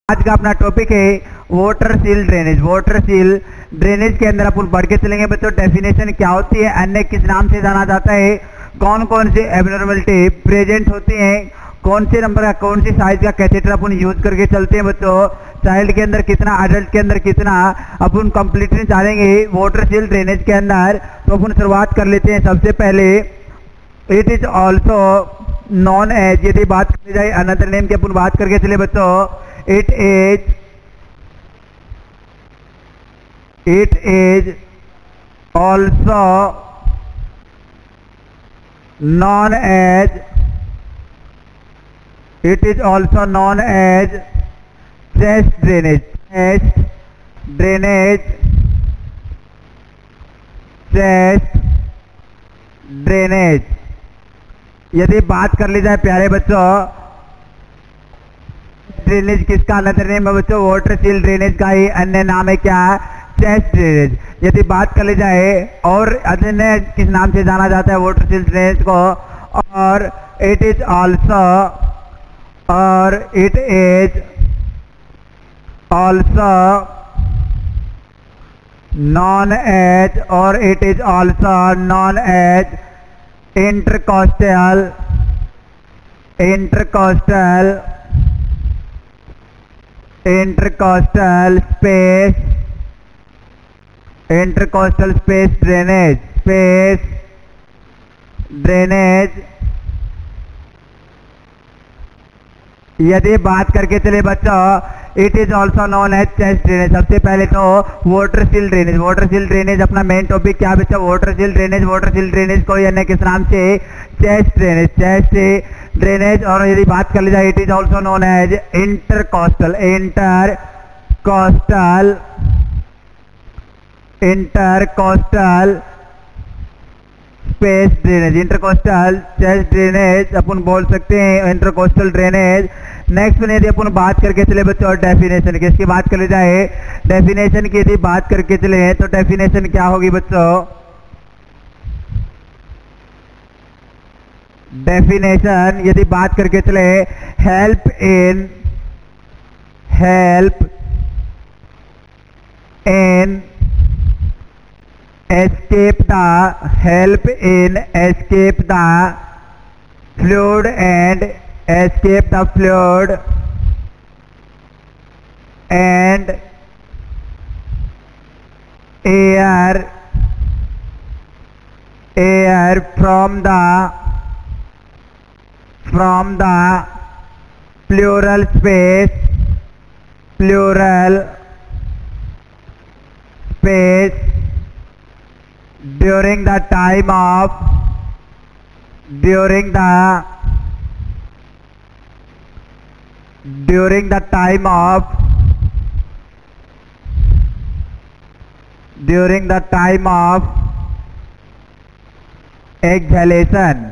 आज का अपना टॉपिक है water seal drainage. Water seal drainage के अंदर अपन पढ़ के चलेंगे बच्चों। डेफिनेशन क्या होती है, अन्य किस नाम से जाना जाता है, कौन कौन सी एबनॉर्मलिटी प्रेजेंट होती हैं, कौन से नंबर का कौन सी साइज का कैथेटर अपन यूज करके चलते हैं बच्चों, चाइल्ड के अंदर कितना, अडल्ट के अंदर कितना, अपन कंप्लीटली जानेंगे वाटर सील ड्रेनेज के अंदर। तो अपन शुरुआत कर लेते हैं। सबसे पहले it is also known as, यदि बात करी जाए अनदर नेम की अपन बात करके चले बच्चों, it is also known as chest drainage, chest drainage। यदि बात कर ली जाए प्यारे बच्चों, ड्रेनेज किसका अनदर नेम है बच्चों, वाटर सील ड्रेनेज का ही अन्य नाम है क्या, चेस्ट ड्रेनेज। यदि बात कर ली जाए और अन्य किस नाम से जाना जाता है वाटर सील ड्रेनेज को, और it is also known as intercostal space drainage। यदि बात करके चले बच्चों, it is also known as chest drainage. सबसे पहले तो वाटर सील ड्रेनेज अपना मेन टॉपिक क्या बच्चा, वाटर सील ड्रेनेज को अन्य किस नाम से, चेस्ट ड्रेनेज। और यदि बात कर ली जाए, it is also known as intercostal space drainage, intercostal chest drainage अपन बोल सकते हैं, इंटरकोस्टल ड्रेनेज। नेक्स्ट में यदि अपन बात करके चले बच्चों डेफिनेशन की, इसकी बात कर ली जाए, डेफिनेशन की यदि बात करके चले तो डेफिनेशन क्या होगी बच्चों, डेफिनेशन यदि बात करके चले, help in escape the fluid and air from the pleural space during the time of exhalation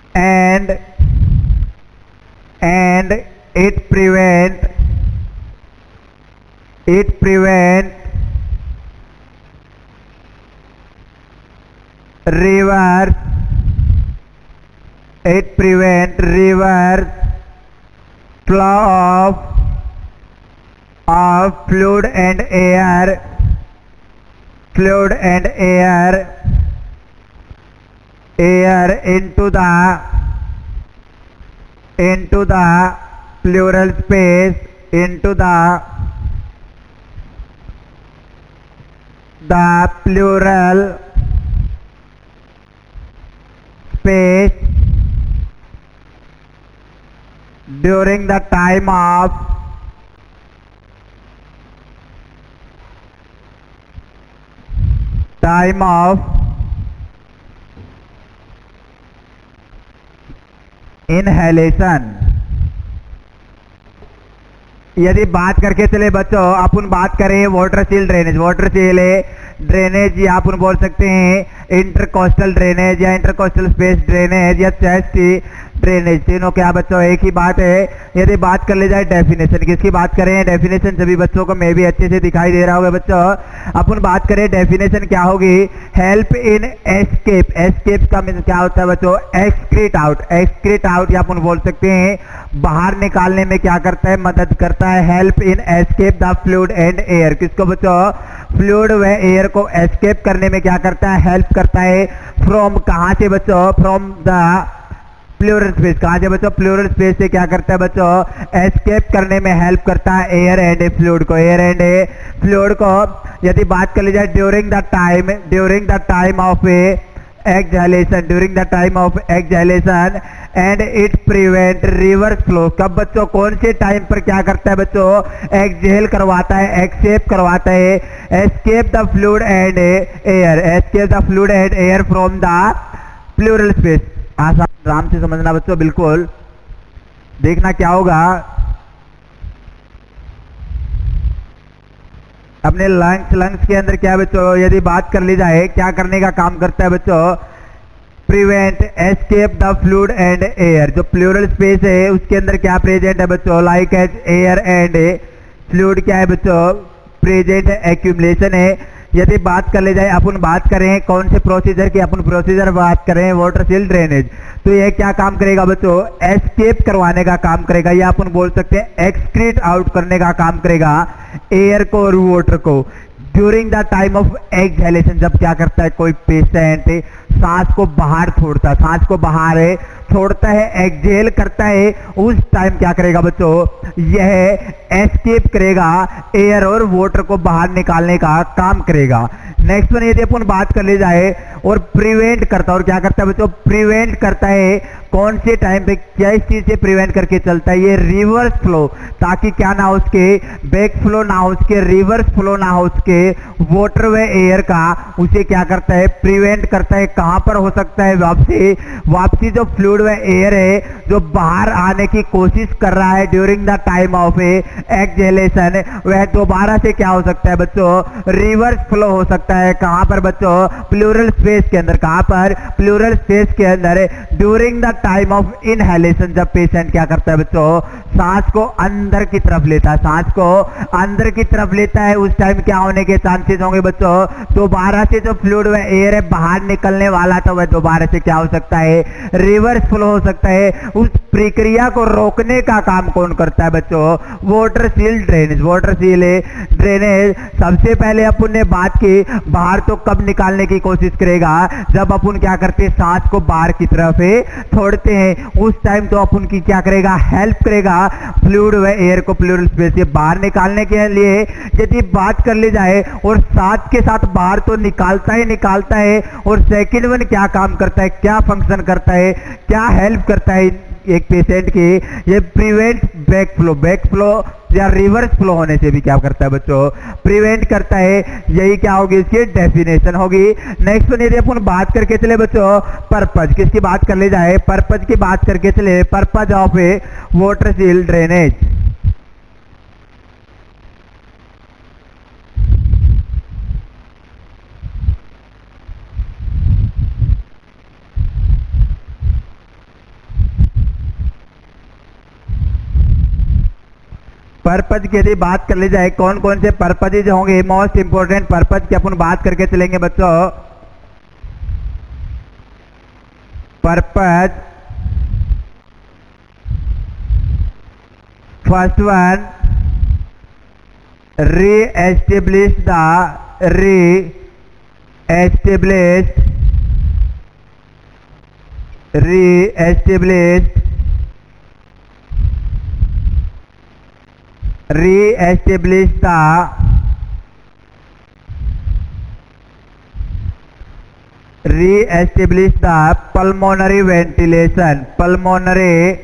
and it prevent reverse flow of fluid and air into the pleural space, the pleural space during the time of inhalation। यदि बात करके चले बच्चों, अपन बात करें water seal drainage या अपन बोल सकते हैं इंटरकोस्टल ड्रेनेज या इंटरकोस्टल स्पेस ड्रेनेज या चेस्ट ड्रेनेज, तीनों क्या बच्चों एक ही बात है। यदि बात कर ली जाए डेफिनेशन, किसकी बात करें? डेफिनेशन सभी बच्चों को मैं भी अच्छे से दिखाई दे रहा होगा बच्चों। अपन बात करें डेफिनेशन क्या होगी? Help in escape. एस्केप का मीन क्या होता है बच्चों? Excrete out. एक्सक्रीट आउट या अपन बोल सकते हैं बाहर निकालने में क्या करता है? मदद करता है। Help in escape the fluid and air. किसको बच्चों? फ्लूइड व एयर को एस्केप करने में क्या करता है? हेल्प करता है। फ्रॉम कहां से बच्चों? From the plural space. कहां से बच्चों? प्लूरल स्पेस से क्या करता है बच्चों? एस्केप करने में हेल्प करता है एयर एंड फ्लूइड को। एयर एंड फ्लूइड को यदि बात कर ली जाए during the time of exhalation, during the time of exhalation and it prevent reverse flow. कब बच्चों? कौन से टाइम पर क्या करता है बच्चों? एक्सहेल करवाता है, एक्सेप करवाता है। Escape the fluid and air, escape the fluid and air from the plural space. आराम से समझना बच्चों, बिल्कुल देखना क्या होगा। अपने लंग्स के अंदर क्या बच्चों यदि बात कर ली जाए क्या करने का काम करता है बच्चों? Prevent escape the fluid and air. जो प्लूरल स्पेस है उसके अंदर क्या प्रेजेंट है बच्चों? Like as air and fluid क्या है बच्चों? प्रेजेंट है, एक्यूमुलेशन है। यदि बात कर ले जाए अपन बात करें कौन से प्रोसीजर की? अपन प्रोसीजर बात करें वाटर सील ड्रेनेज, तो ये क्या काम करेगा बच्चों? एस्केप करवाने का काम करेगा या अपन बोल सकते हैं एक्सक्रीट आउट करने का काम करेगा एयर को और वाटर को। During the time of exhalation, जब क्या करता है कोई पेशेंट सांस को बाहर छोड़ता है, सांस को बाहर छोड़ता है, एक्सहेल करता है, उस टाइम क्या करेगा बच्चों? यह एस्केप करेगा, एयर और वाटर को बाहर निकालने का काम करेगा। नेक्स्ट वन यदि अपन बात कर ली जाए और प्रिवेंट करता है, और क्या करता है बच्चों? प्रिवेंट करता है। कौन से टाइम पे क्या इस चीज से प्रिवेंट करके चलता है? ये रिवर्स फ्लो, ताकि क्या ना हो उसके बैक फ्लो ना हो, उसके रिवर्स फ्लो ना हो उसके वाटर व एयर का, उसे क्या करता है? प्रिवेंट करता है। कहां पर हो सकता है वापसी जो फ्लूइड व एयर है जो बाहर आने की कोशिश कर रहा है during the time of exhalation, वह दोबारा से क्या हो सकता है बच्चों? रिवर्स फ्लो हो सकता है। कहां पर बच्चों? प्लूरल स्पेस के अंदर। कहां पर? प्लूरल स्पेस के अंदर during the time of inhalation, जब पेशेंट क्या करता है बच्चों? सांस को अंदर की तरफ लेता है, सांस को अंदर की तरफ लेता है, उस टाइम क्या होने के चांसेस होंगे बच्चों? दोबारा से जो फ्लूइड व एयर है बाहर निकलने वाला था वह दोबारा से क्या हो सकता है? रिवर्स फ्लो हो सकता है। उस प्रक्रिया को रोकने का काम कौन करता है बच्चों? Water seal drainage. Water seal drainage सबसे पहले अपन ने बात की बाहर तो कब निकालने की कोशिश करेगा? जब अपन क्या करते हैं? सांस को बाहर की तरफ छोड़ते हैं, उस टाइम तो अपन की क्या करेगा? हेल्प करेगा फ्लूइड व एयर को प्लूरल स्पेस से बाहर निकालने के लिए। यदि बात कर ली जाए और साथ के साथ बाहर तो निकालता है, और सेकंड वन क्या काम करता है? क्या फंक्शन करता है? क्या हेल्प करता है एक पेशेंट की? ये प्रिवेंट बैक फ्लो या रिवर्स फ्लो होने से भी क्या करता है बच्चों? प्रिवेंट करता है। यही क्या होगी? इसकी डेफिनेशन होगी। नेक्स्ट वन यदि अपन बात करके चले बच्चों पर्पज, किसकी बात कर ले जाए? पर्पज की बात करके चले। Purpose of water seal drainage. Purpose की यदि बात कर ली जाए कौन कौन से पर्पज जो होंगे मोस्ट इंपोर्टेंट पर्पज की अपन बात करके चलेंगे बच्चों। Purpose first one reestablish the pulmonary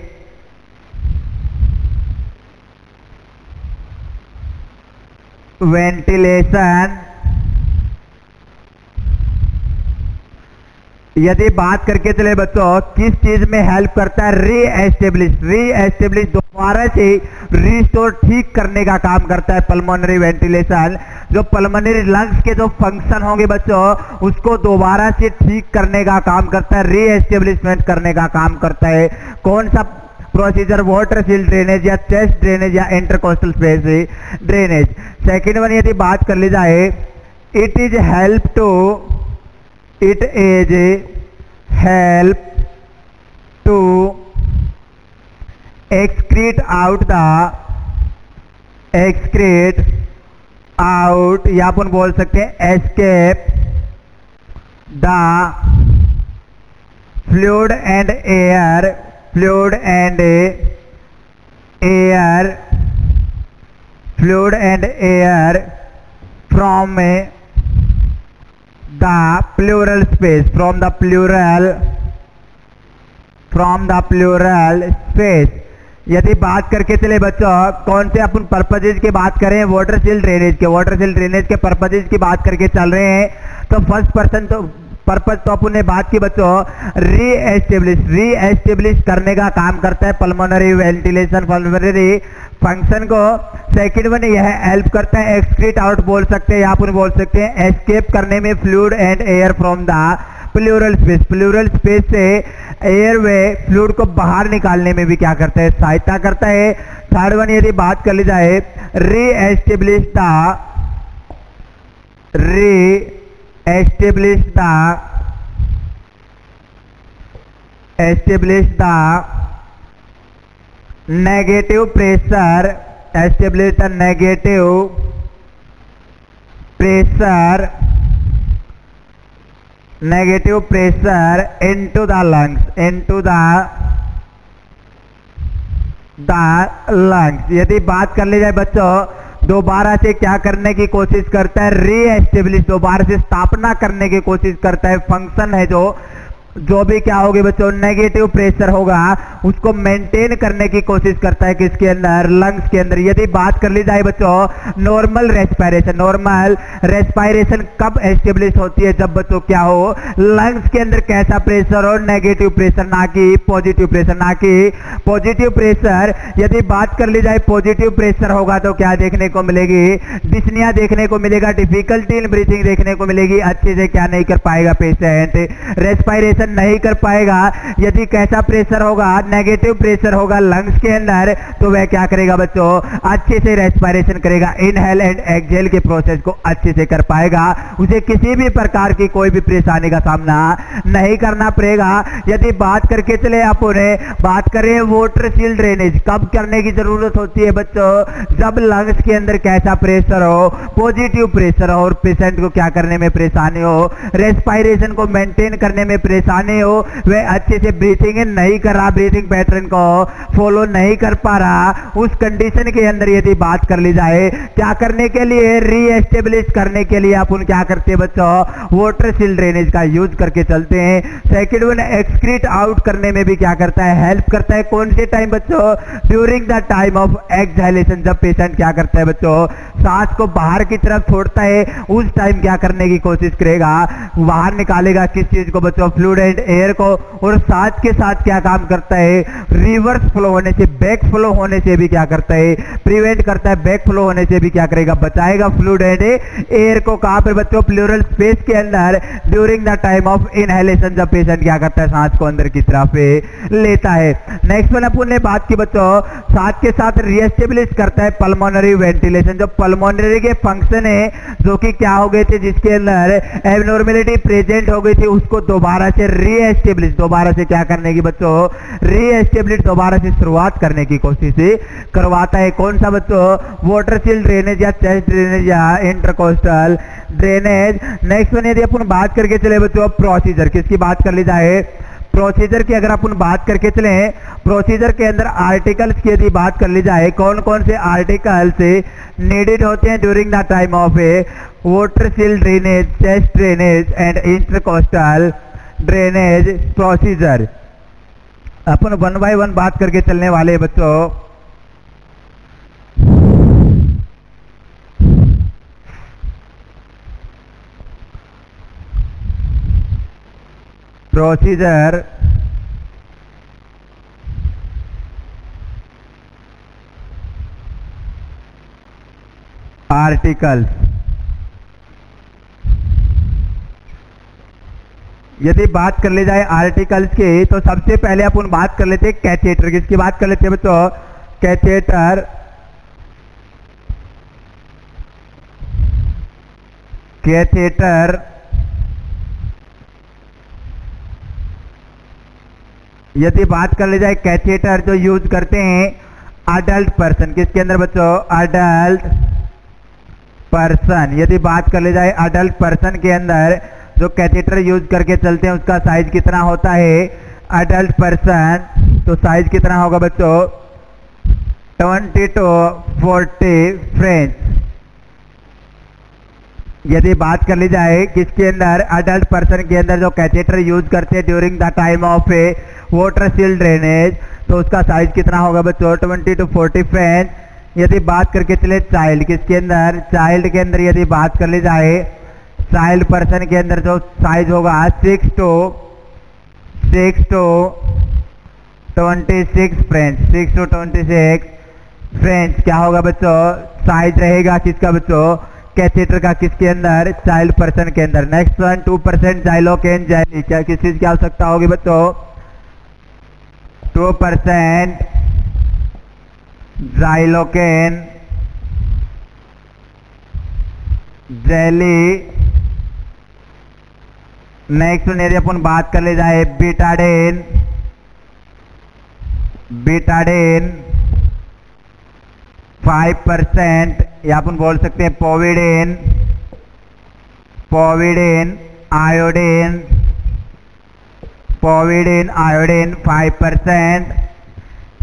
ventilation, यदि बात करके चले बच्चों किस चीज में हेल्प करता है? रीएस्टेब्लिश दोबारा से रिस्टोर ठीक करने का काम करता है पल्मोनरी वेंटिलेशन। जो पल्मोनरी लंग्स के जो फंक्शन होंगे बच्चों उसको दोबारा से ठीक करने का काम करता है, रीएस्टेब्लिशमेंट करने का काम करता है। कौन सा प्रोसीजर? वाटर सील ड्रेनेज या चेस्ट ड्रेनेज या intercostal space drainage. Second one यदि बात कर ली जाए, it is help to excrete out या अपन बोल सकते हैं escape the fluid and air from the pleural space, from the pleural space। यदि बात करके चले बच्चों कौन से अपन पर्पजेज की बात करें, वाटर सील ड्रेनेज के पर्पजेज की बात करके चल रहे हैं, तो फर्स्ट पर्पज तो अपन ने बात की बच्चों रीएस्टेब्लिश करने का काम करता है पल्मोनरी वेंटिलेशन, पल्मोनरी फंक्शन को। सेकंड वन यह हेल्प करता है एक्सक्रीट आउट बोल सकते हैं या अपन बोल सकते हैं एस्केप करने में fluid and air from the plural space से एयर वे फ्लूइड को बाहर निकालने में भी क्या करता है? सहायता करता है। थर्ड वन यदि बात कर ली जाए reestablish the negative pressure into the lungs। यदि बात कर ली जाए बच्चों दोबारा से क्या करने की कोशिश करता है? रीएस्टेब्लिश, दोबारा से स्थापना करने की कोशिश करता है। फंक्शन है जो भी क्या होगी बच्चों नेगेटिव प्रेशर होगा उसको मेंटेन करने की कोशिश करता है किसके अंदर? लंग्स के अंदर। यदि बात कर ली जाए बच्चों नॉर्मल रेस्पिरेशन कब एस्टेब्लिश होती है? जब बच्चों क्या हो लंग्स के अंदर कैसा प्रेशर हो? नेगेटिव प्रेशर, ना कि पॉजिटिव प्रेशर। यदि बात कर ली जाए पॉजिटिव प्रेशर होगा तो क्या देखने को मिलेगी? डिस्निया देखने को मिलेगा, डिफिकल्टी इन ब्रीथिंग देखने को मिलेगी, अच्छे से क्या नहीं कर पाएगा पेशेंट, रेस्पिरेशन नहीं कर पाएगा। यदि कैसा प्रेशर होगा? नेगेटिव प्रेशर होगा लंग्स के अंदर, तो वह क्या करेगा बच्चों अच्छे से रेस्पिरेशन करेगा, इनहेल एंड एक्सहेल के प्रोसेस को अच्छे से कर पाएगा, उसे किसी भी प्रकार की कोई भी परेशानी का सामना नहीं करना पड़ेगा। यदि बात करके चले आप बात करें वाटर सील ड्रेनेज कब करने की जरूरत होती है बच्चों? जब लंग्स के अंदर कैसा प्रेशर हो? पॉजिटिव प्रेशर हो और पेशेंट को क्या करने में परेशानी हो? रेस्पिरेशन को मेंटेन करने में परेशानी हो, वह अच्छे से ब्रीथिंग नहीं कर रहा, ब्रीथिंग पैटर्न को फॉलो नहीं कर पा रहा, उस कंडीशन के अंदर यदि बात कर ली जाए क्या करने के लिए? रीएस्टेब्लिश करने के लिए अपन क्या करते हैं बच्चों वाटर सील ड्रेनेज का यूज करके चलते हैं। सेकंड वन एक्सक्रीट आउट करने में भी क्या करता है? हेल्प करता है। कौन से टाइम बच्चों? During the time of exhalation, जब पेशेंट क्या करता है बच्चों सांस को बाहर की तरफ छोड़ता है उस टाइम क्या करने की कोशिश करेगा? बाहर निकालेगा किस चीज को बच्चों? फ्लूइड एंड एयर को। और साथ के साथ क्या काम करता है? रिवर्स फ्लो होने से, बैक फ्लो होने से भी क्या करता है? प्रिवेंट करता है। बैक फ्लो होने से भी क्या करेगा? बचाएगा फ्लूइड एंड एयर को। कहां पर बच्चों? प्लूरल स्पेस के अंदर during the time of inhalation, जब पेशेंट क्या करता है सांस को अंदर की तरफ लेता है। नेक्स्ट वन अपन ने बात की बच्चों साथ के साथ रीएस्टेब्लिश करता है पल्मोनरी वेंटिलेशन। जो पल्मोनरी के फंक्शन है जो कि क्या हो गए थे, जिसके अंदर एबनॉर्मेलिटी प्रेजेंट हो गई थी, उसको दोबारा से रीएस्टेब्लिश, दोबारा से क्या करने की बच्चों? रीएस्टेब्लिश, दोबारा से शुरुआत करने की कोशिश करवाता है। कौन सा बच्चों? वाटर सील ड्रेनेज या चेस्ट ड्रेनेज या इंटरकोस्टल ड्रेनेज। नेक्स्ट वन यदि अपन बात करके चले बच्चों प्रोसीजर, किसकी बात कर ली जाए? प्रोसीजर की अगर अपन बात करके चले, प्रोसीजर के अंदर आर्टिकल्स की यदि बात कर ली जाए, कौन कौन से आर्टिकल्स नीडेड होते हैं during the time of water seal drainage, chest drainage and intercostal drainage procedure. Upon one by one बात करके चलने वाले बच्चों। प्रोसीजर आर्टिकल्स, यदि बात कर ली जाए आर्टिकल्स की तो सबसे पहले अपन बात कर लेते हैं कैथेटर, किसकी बात कर लेते हैं बच्चों? कैथेटर। कैथेटर यदि बात कर ली जाए कैथेटर जो यूज करते हैं अडल्ट पर्सन, किसके अंदर बच्चों? Adult person. यदि बात कर ली जाए अडल्ट पर्सन के अंदर जो कैथेटर यूज करके चलते हैं उसका साइज कितना होता है? अडल्ट पर्सन तो साइज कितना होगा बच्चों? 20 to 40 फ्रेंच। यदि बात कर ली जाए किसके अंदर? अडल्ट पर्सन के अंदर जो कैथेटर यूज करते हैं during the time of A water seal drainage तो उसका साइज कितना होगा बच्चों? 20 to 40 फ्रेंच। यदि बात करके चले चाइल्ड, किसके अंदर? चाइल्ड के अंदर यदि बात कर ली जाए चाइल्ड पर्सन के अंदर जो साइज होगा 6 to 26 फ्रेंच। 6 to 26 फ्रेंच क्या होगा बच्चों? साइज रहेगा किसका बच्चों? कैथेटर का, किसके अंदर? चाइल्ड पर्सन के अंदर। नेक्स्ट वन 2% जाइलोकेन जेली, क्या किस चीज की आवश्यकता होगी बच्चों? 2% जाइलोकेन जेली। नेक्स्ट वन यदि अपन बात कर ले जाए बीटाडीन, बीटाडीन 5% या अपन बोल सकते हैं povidone, povidone iodine, povidone iodine 5%।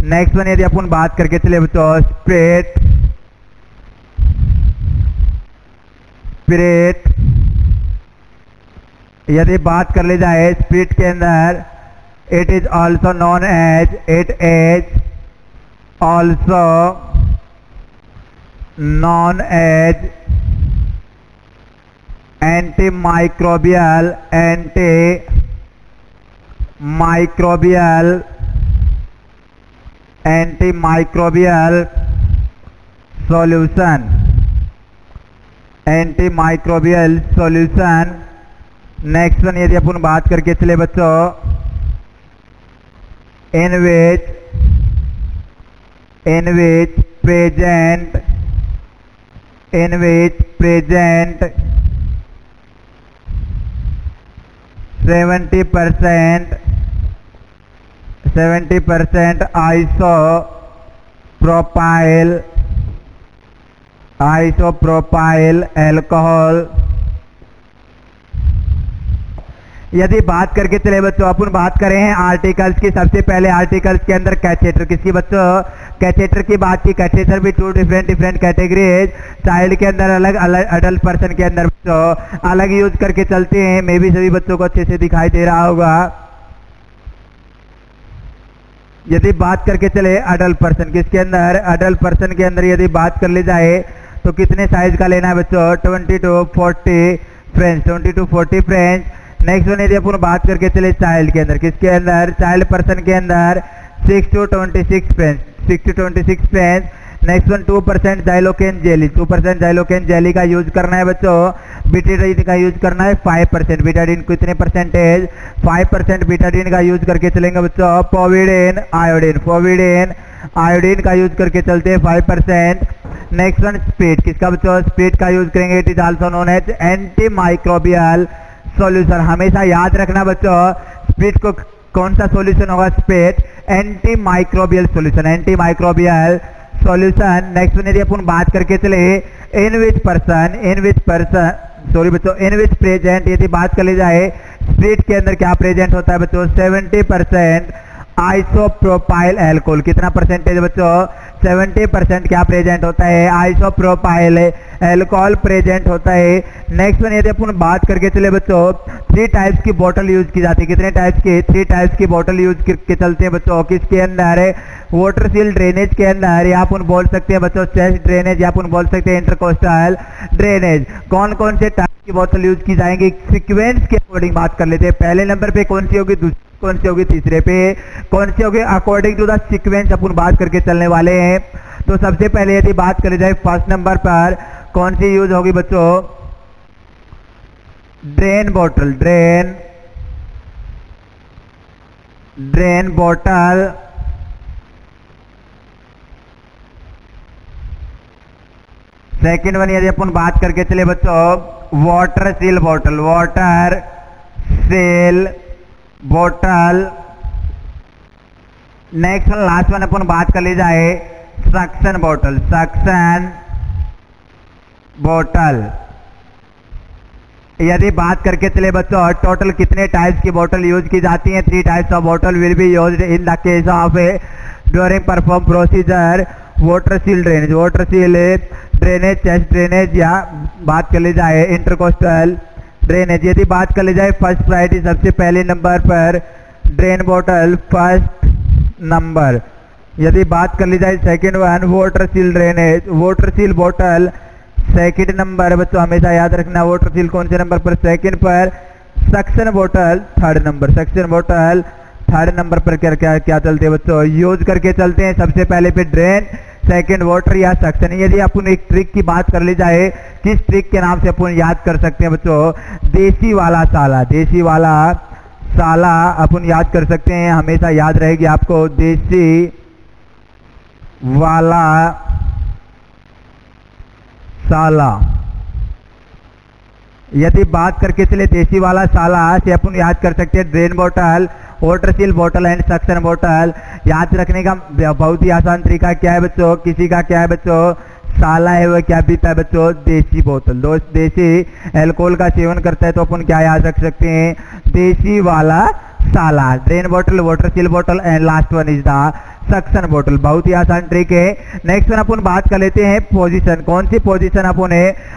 Next one यदि अपन बात करके चले बच्चों स्पिरिट, स्पिरिट यदि बात कर ली जाए स्पिरिट के अंदर it is also known as, it is also known as antimicrobial, antimicrobial solution, antimicrobial solution. Next one यदि अपन बात करके चले बच्चों in which present 70% isopropyl alcohol. यदि बात करके चले बच्चों अपन बात करें हैं आर्टिकल्स की, सबसे पहले आर्टिकल्स के अंदर कैथेटर, किसकी बच्चों? कैथेटर की बात की। कैथेटर भी 2 डिफरेंट कैटेगरीज, चाइल्ड के अंदर अलग, अडल्ट पर्सन के अंदर बच्चों अलग यूज करके चलते हैं। मे भी सभी बच्चों को अच्छे से दिखाई दे रहा होगा। यदि बात करके चले अडल्ट पर्सन, किसके अंदर? अडल्ट पर्सन के अंदर यदि बात कर ली जाए तो कितने साइज का लेना है बच्चों? 20 to 40 French, 20 to 40 French. Next one यदि अपन बात करके चले चाइल्ड के अंदर, किसके अंदर? चाइल्ड पर्सन के अंदर 6 to 26 French, 6 to 26 French. Next one 2% xylocaine jelly, 2% xylocaine jelly का यूज करना है बच्चों। बीटाडीन का यूज करना है 5%। बीटाडीन कितने परसेंटेज? 5% बीटाडीन का यूज करके चलेंगे बच्चों। पोविडीन आयोडीन, पोविडीन आयोडीन का यूज करके चलते हैं 5%। नेक्स्ट वन स्पीड, किसका बच्चों? स्पीड का यूज करेंगे। It is also known as antimicrobial solution. हमेशा याद रखना बच्चों स्पीड को कौन सा सॉल्यूशन होगा? Speed antimicrobial solution, antimicrobial solution. Next one यदि अपन बात करके चले इन विच पर्सन सॉरी बच्चों इन विच प्रेजेंट, यदि बात कर ली जाए स्पीड के अंदर क्या प्रेजेंट होता है बच्चों? 70% आइसोप्रोपाइल एल्कोहल। कितना परसेंटेज बच्चों? 70% क्या प्रेजेंट होता है? आइसोप्रोपाइल एल्कोहल प्रेजेंट होता है। नेक्स्ट वन यदि अपन बात करके चले बच्चों 3 टाइप्स की बोतल यूज की जाती है। कितने टाइप्स की? 3 टाइप्स की बोतल यूज करके चलते हैं बच्चों। किसके अंदर? वाटर सील ड्रेनेज के अंदर, या अपन बोल सकते हैं बच्चों चेस्ट ड्रेनेज, या अपन बोल सकते हैं इंटरकोस्टल ड्रेनेज। कौन कौन से टाइप की बोतल यूज की जाएंगी सीक्वेंस के अकॉर्डिंग बात कर लेते हैं। पहले नंबर पे कौन सी होगी, दूसरी कौन सी होगी, तीसरे पे कौन सी होगी, अकॉर्डिंग टू द सीक्वेंस अपन बात करके चलने वाले हैं। तो सबसे पहले यदि बात करी जाए फर्स्ट नंबर पर कौन सी यूज होगी बच्चों? ड्रेन बोतल, drain drain bottle, second one यदि अपन बात करके चले बच्चों water seal bottle, water seal bottle. Next last one अपन बात कर ली जाए सक्शन बॉटल, सक्शन बॉटल। यदि बात करके चले बच्चों टोटल कितने टाइप्स की बोतल यूज की जाती हैं, 3 टाइप्स ऑफ बोतल will be used in the case of during perform procedure water seal drainage, water seal drainage, chest drainage या बात कर ली जाए इंटरकोस्टल ड्रेनेज। यदि बात कर ली जाए फर्स्ट प्रायोरिटी सबसे पहले नंबर पर ड्रेन बोतल फर्स्ट नंबर। यदि बात कर ली जाए second one water seal drainage, water seal बोतल सेकेंड नंबर। बच्चों हमेशा याद रखना वाटर सील कौन से नंबर पर, सेकेंड पर। सक्शन बोतल थर्ड नंबर, सक्शन बोतल थर्ड नंबर पर क्या क्या क्या चलते हैं बच्चों, यूज करके चलते हैं सबसे पहले पे ड्रेन, सेकेंड वाटर या सक्शन। यदि अपन एक ट्रिक की बात कर ली जाए किस ट्रिक के नाम से अपन याद कर सकते हैं बच्चों, देसी वाला साला, देसी वाला साला अपन याद कर सकते हैं, हमेशा याद रहेगी आपको देसी वाला साला। यदि बात करके चले देसी वाला साला से अपन याद कर सकते हैं ड्रेन बोतल, वाटर सील बोतल एंड सक्शन बोतल। याद रखने का बहुत ही आसान तरीका क्या है बच्चों, किसी का क्या है बच्चों साला है वह क्या पीता है बच्चों, देसी बोतल। दोस्त देसी अल्कोहल का सेवन करता है तो अपन क्या याद रख सकते हैं, देसी वाला साला। ड्रेन बोतल, वाटर सील बोतल and last one is the suction बोतल। बहुत ही आसान ट्रिक है। नेक्स्ट वन अपन बात कर लेते हैं पोजीशन, कौन सी पोजीशन अपन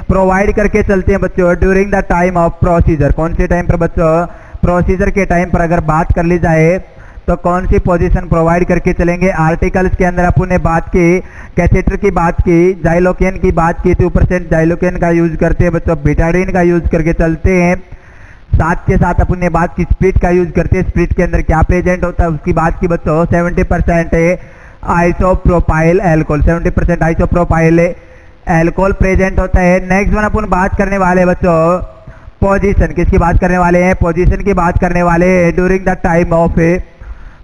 प्रोवाइड करके चलते हैं बच्चों during the time of procedure. कौन से टाइम पर बच्चों, प्रोसीजर के टाइम पर अगर बात कर ली जाए तो कौन सी पोजीशन प्रोवाइड करके चलेंगे। आर्टिकल्स के अंदर अपन ने बात की कैथेटर की बात की, जाइलोकेन की बात की, 2% जाइलोकेन का यूज करते हैं बच्चों, बेटाडीन का यूज करके चलते हैं। साथ के साथ अपन ने बात की स्प्रिट का यूज करते हैं, स्प्रिट के अंदर क्या प्रेजेंट होता है उसकी बात की बच्चों, 70% isopropyl alcohol, 70% isopropyl alcohol present होता है। नेक्स्ट वन अपन बात करने वाले बच्चों पोजीशन, किसकी बात करने वाले हैं, पोजीशन की बात करने वाले हैं during the time of a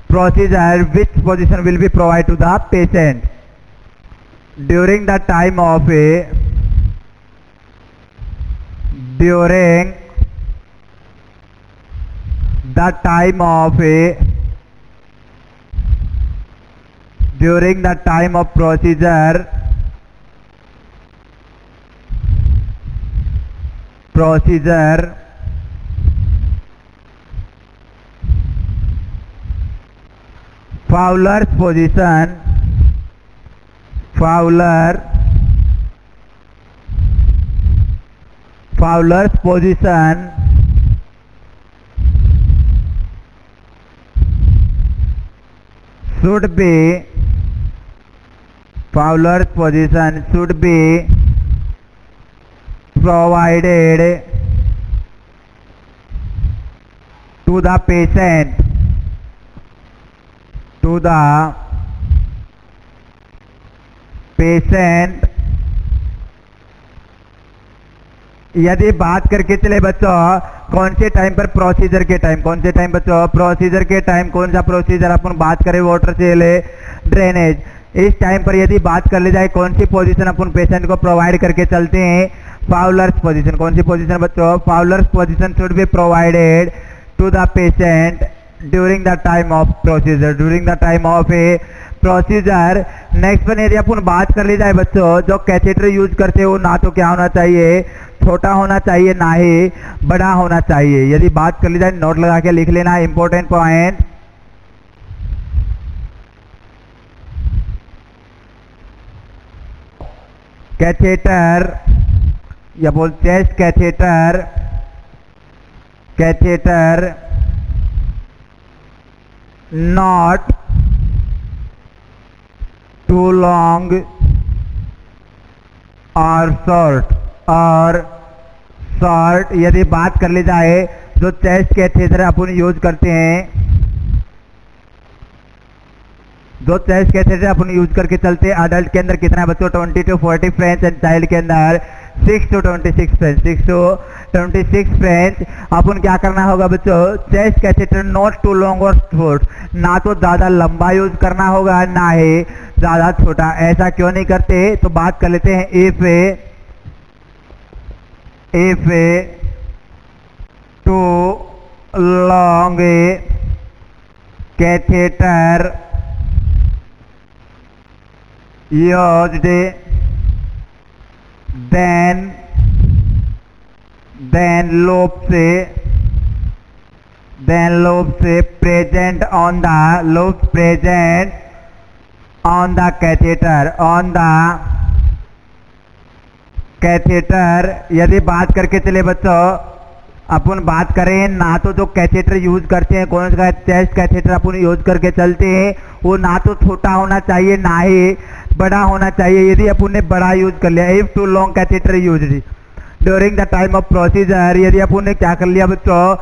procedure which position will be provide to the patient during the time of a, during the time of a, during the time of procedure Fowler's position, Fowler's position should be, Fowler's position should be provided to the patient, to the patient। यदि बात करके चले बच्चों कौन से time पर, procedure के time, कौन से टाइम बच्चों, प्रोसीजर के टाइम। कौन सा प्रोसीजर अपन बात करें, वाटर सील ड्रेनेज। इस टाइम पर यदि बात कर ली जाए कौन सी पोजीशन अपन पेशेंट को प्रोवाइड करके चलते हैं, फाउलर्स पोजीशन। कौन सी पोजीशन बच्चों, Fowler's position should be provided to the patient during the time of procedure, during the time of a procedure. Next one यदि अपन बात कर ली जाए बच्चों जो कैथेटर यूज करते हो ना तो क्या होना चाहिए, छोटा होना चाहिए, ना ही बड़ा होना चाहिए। यदि बात कर ली जाए नोट लगा के लिख लेना इंपॉर्टेंट पॉइंट। कैथेटर या बोल chest catheter, catheter not too long और शॉर्ट, और शॉर्ट। यदि बात कर ली जाए जो चेस्ट कैथेटर अपन यूज करते हैं, जो चेस्ट कैथेटर अपन यूज करके चलते हैं, अडल्ट के अंदर कितना है बच्चों 20 to 40 फ्रेंच एंड चाइल्ड के अंदर 6 to 26 फ्रेंच, 6 to 26 फ्रेंच। अपन क्या करना होगा बच्चों, chest catheter not too long और शॉर्ट, ना तो ज़्यादा लंबा यूज करना होगा ना ही ज़्यादा छोटा। ऐसा क्यों नहीं करते, तो बात कर लेते हैं। If too long catheter used then lobes present on the catheter यदि बात करके चले बच्चों, अपन बात करें ना तो जो कैथेटर यूज करते हैं, कौन सा चेस्ट कैथेटर अपन यूज करके चलते हैं, वो ना तो छोटा होना चाहिए ना ही बड़ा होना चाहिए। यदि अपन ने बड़ा यूज कर लिया, if too long catheter use during the time of procedure, यदि अपन ने क्या कर लिया बच्चों,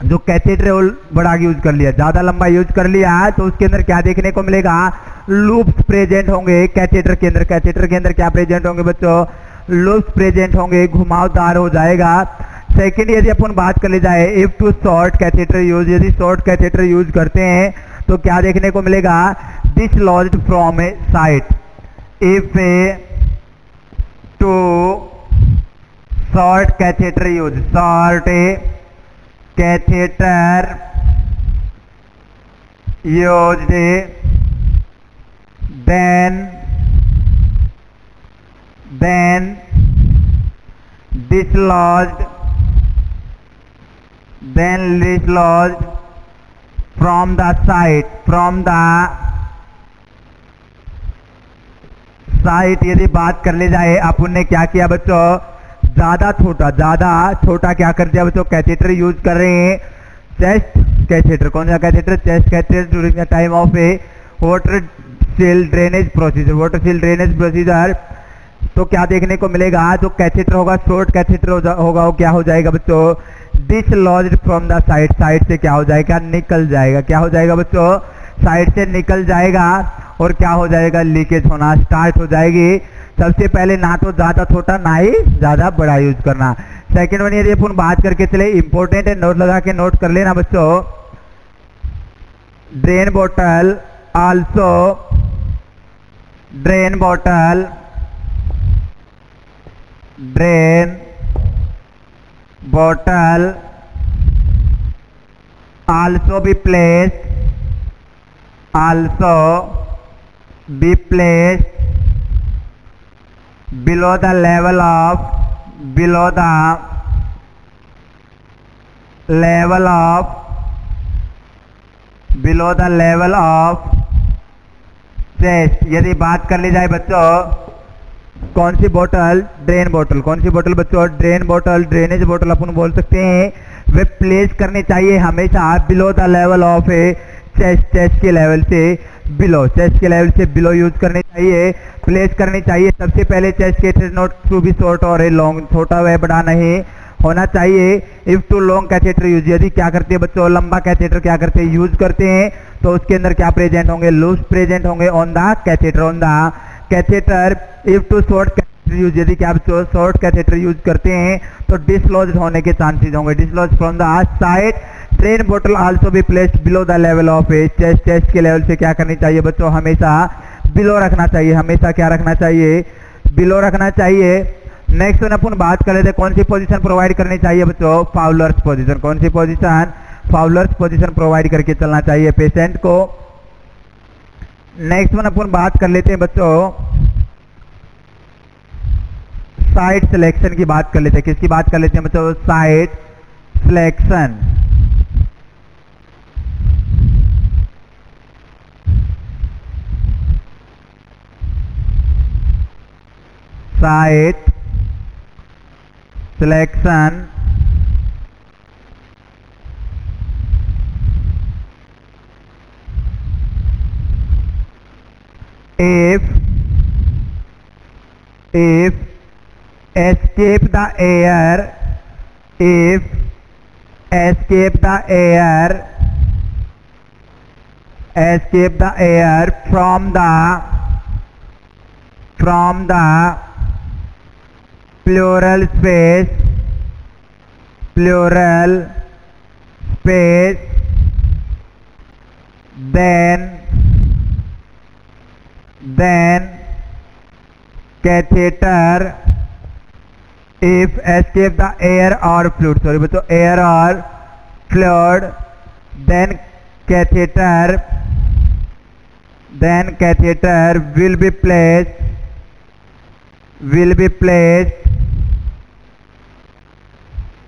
जो कैथेटर है वो बड़ा यूज कर लिया, ज्यादा लंबा यूज कर लिया, तो उसके अंदर क्या देखने को मिलेगा, लूप्स प्रेजेंट होंगे कैथेटर के अंदर। कैथेटर के अंदर क्या प्रेजेंट होंगे बच्चों, लूप्स प्रेजेंट होंगे, घुमावदार हो जाएगा। सेकंड, यदि अपन बात कर ली जाए if too short catheter use, यदि शॉर्ट कैथेटर यूज करते हैं तो क्या देखने को मिलेगा, dislodged from a site. If too short catheter use, short catheter used then dislodged from the site। यदि बात कर ले जाए, अपन ने क्या किया बच्चों, ज्यादा छोटा क्या कर दिया बच्चों, कैथेटर यूज कर रहे हैं, चेस्ट कैथेटर। कौन सा catheter, chest catheter during the time of A water seal drainage procedure. तो क्या देखने को मिलेगा, जो कैथेटर होगा, शॉर्ट कैथेटर होगा, वो क्या हो जाएगा बच्चों, डिसलॉज्ड फ्रॉम द साइड से क्या हो जाएगा, निकल जाएगा। क्या हो जाएगा बच्चों, साइड से निकल जाएगा, और क्या हो जाएगा, लीकेज होना स्टार्ट हो जाएगी। सबसे पहले ना तो ज्यादा छोटा ना ही ज्यादा बड़ा यूज करना। सेकेंड वन, यदि अपन बात करके चले, इंपॉर्टेंट है, नोट लगा के नोट कर लेना बच्चों। Drain bottle also be placed below the level of chest. यदि बात कर ली जाए बच्चों, कौन सी बोतल, ड्रेन बोतल। कौन सी बोतल बच्चों, ड्रेन बोतल, ड्रेनेज बोतल अपन बोल सकते हैं। वे प्लेस करनी चाहिए हमेशा below the level of a chest के लेवल से बिलो यूज करनी चाहिए, प्लेस करनी चाहिए। सबसे पहले chest catheter not to be short और ए लॉन्ग, छोटा व बड़ा नहीं होना चाहिए। If too long catheter use, यदि क्या करते हैं बच्चों, लंबा कैथेटर क्या करते हैं, यूज करते हैं, तो उसके अंदर क्या प्रेजेंट होंगे, लूप्स प्रेजेंट होंगे on the catheter. If too short catheter use, यदि क्या बच्चों शॉर्ट कैथेटर यूज करते हैं तो डिसलॉज्ड होने के चांसेस होंगे, डिसलॉज्ड फ्रॉम द साइड। ड्रेन बोतल also be placed below the level of a chest के लेवल से क्या करनी चाहिए बच्चों, हमेशा बिलो रखना चाहिए, हमेशा क्या रखना चाहिए, बिलो रखना चाहिए। नेक्स्ट वन अपन बात कर लेते हैं, कौन सी पोजीशन प्रोवाइड करनी चाहिए बच्चों, फाउलर्स पोजीशन। कौन सी पोजीशन, फाउलर्स पोजीशन प्रोवाइड करके चलना चाहिए पेशेंट को। नेक्स्ट वन अपन बात कर लेते हैं बच्चों, साइट सिलेक्शन की बात कर लेते हैं। किसकी बात कर लेते हैं बच्चों, site selection. Site selection if escape the air from the from the pleural space then catheter if escape the air or fluid, sorry बच्चों, air or fluid, then catheter will be placed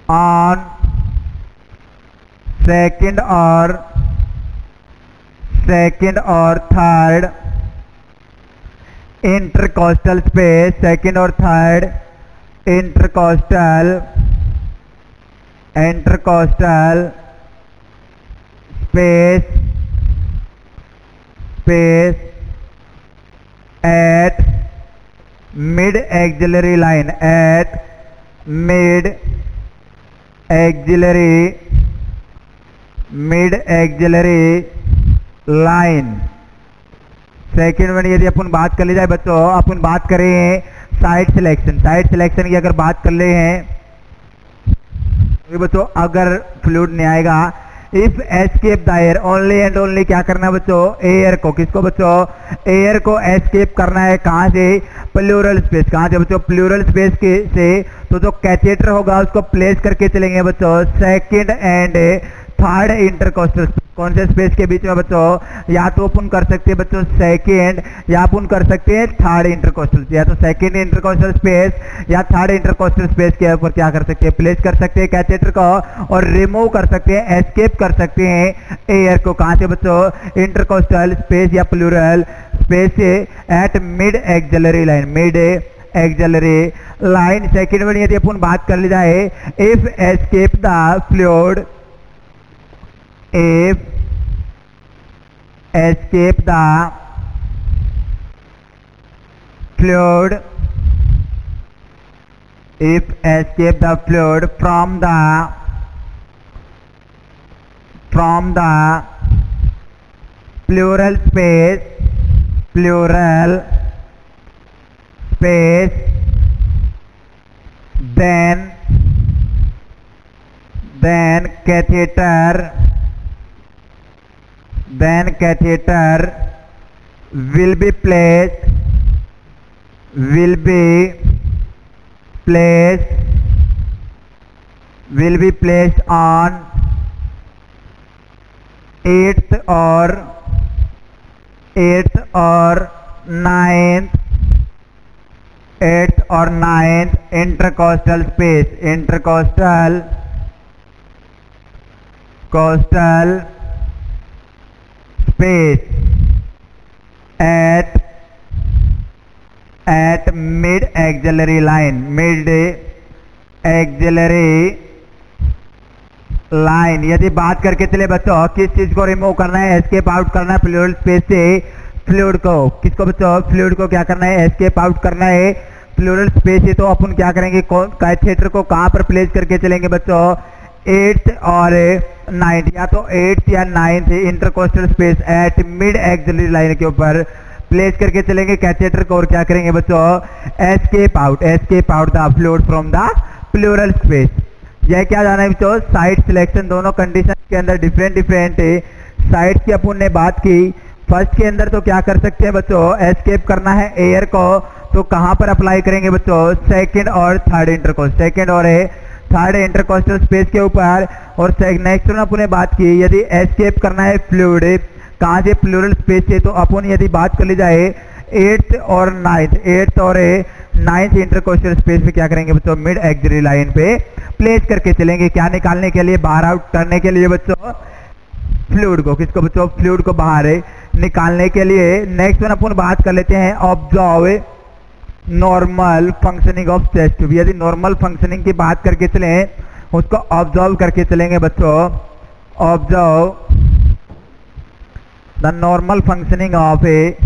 on second or third intercostal space, second or third intercostal space at mid axillary line, line. Second one यदि अपन बात कर ली जाए बच्चों, अपन बात करें साइड सिलेक्शन की अगर बात कर ले हैं तो बच्चों अगर फ्लूइड नहीं आएगा, if escape the air, only and only क्या करना है बच्चों, एयर को, किसको बच्चों, एयर को एस्केप करना है, कहां से, प्लूरल स्पेस, कहां से बच्चों, प्लूरल स्पेस के से, तो जो कैथेटर होगा उसको प्लेस करके चलेंगे बच्चों सेकंड एंड थर्ड इंटरकोस्टल, कौन से स्पेस के बीच में बच्चों, या तो अपन कर सकते हैं बच्चों सेकेंड, या अपन कर सकते हैं थर्ड इंटरकोस्टल, या तो सेकेंड इंटरकोस्टल स्पेस या थर्ड इंटरकोस्टल स्पेस के ऊपर क्या कर सकते हैं, प्लेस कर सकते हैं कैथेटर को, और रिमूव कर सकते हैं, एस्केप कर सकते हैं एयर को, कहां से बच्चों, इंटरकोस्टल स्पेस या प्लूरल स्पेस से at mid axillary line. Second one यदि अपन बात कर ली जाए, if escape the fluid, if escape the fluid from the pleural space then catheter will be placed on 8th or 9th intercostal space, at mid axillary line, यदि बात करके चले बच्चों किस चीज को रिमूव करना है, एस्केप आउट करना है फ्लूइड स्पेस से, फ्लूइड को, किसको बच्चों, फ्लूइड को क्या करना है, एस्केप आउट करना है फ्लूइड स्पेस से, तो अपन क्या करेंगे, कैथेटर को कहां पर प्लेस करके चलेंगे बच्चों, 8th और 9th, या तो 8th या 9th intercostal space at mid axillary line के ऊपर प्लेस करके चलेंगे कैथेटर को, और क्या करेंगे बच्चों, escape out the fluid from the plural space. यह क्या जाना है बच्चों, साइड सिलेक्शन, दोनों कंडीशन के अंदर डिफरेंट साइड की अपन ने बात की। फर्स्ट के अंदर तो क्या कर सकते हैं बच्चों, एस्केप करना है एयर को, तो कहां पर अप्लाई करेंगे बच्चों, सेकेंड और थर्ड इंटरकोस्टल स्पेस के ऊपर। और नेक्स्ट में अपन ने बात की, यदि एस्केप करना है फ्लूइड कहां से, प्लूरल स्पेस से, तो अपन यदि बात कर ली जाए 8th और 9th इंटरकोस्टल स्पेस में क्या करेंगे बच्चों, मिड एक्सिलरी लाइन पे प्लेस करके चलेंगे, क्या निकालने के लिए, बाहर आउट करने के लिए बच्चों, फ्लूइड को, किसको बच्चों, फ्लूइड को बाहर निकालने के लिए। नेक्स्ट में अपन बात कर लेते हैं observe normal functioning of chest tube. यदि नॉर्मल फंक्शनिंग की बात करके चले, उसको ऑब्जर्व करके चलेंगे बच्चों, observe the normal functioning of A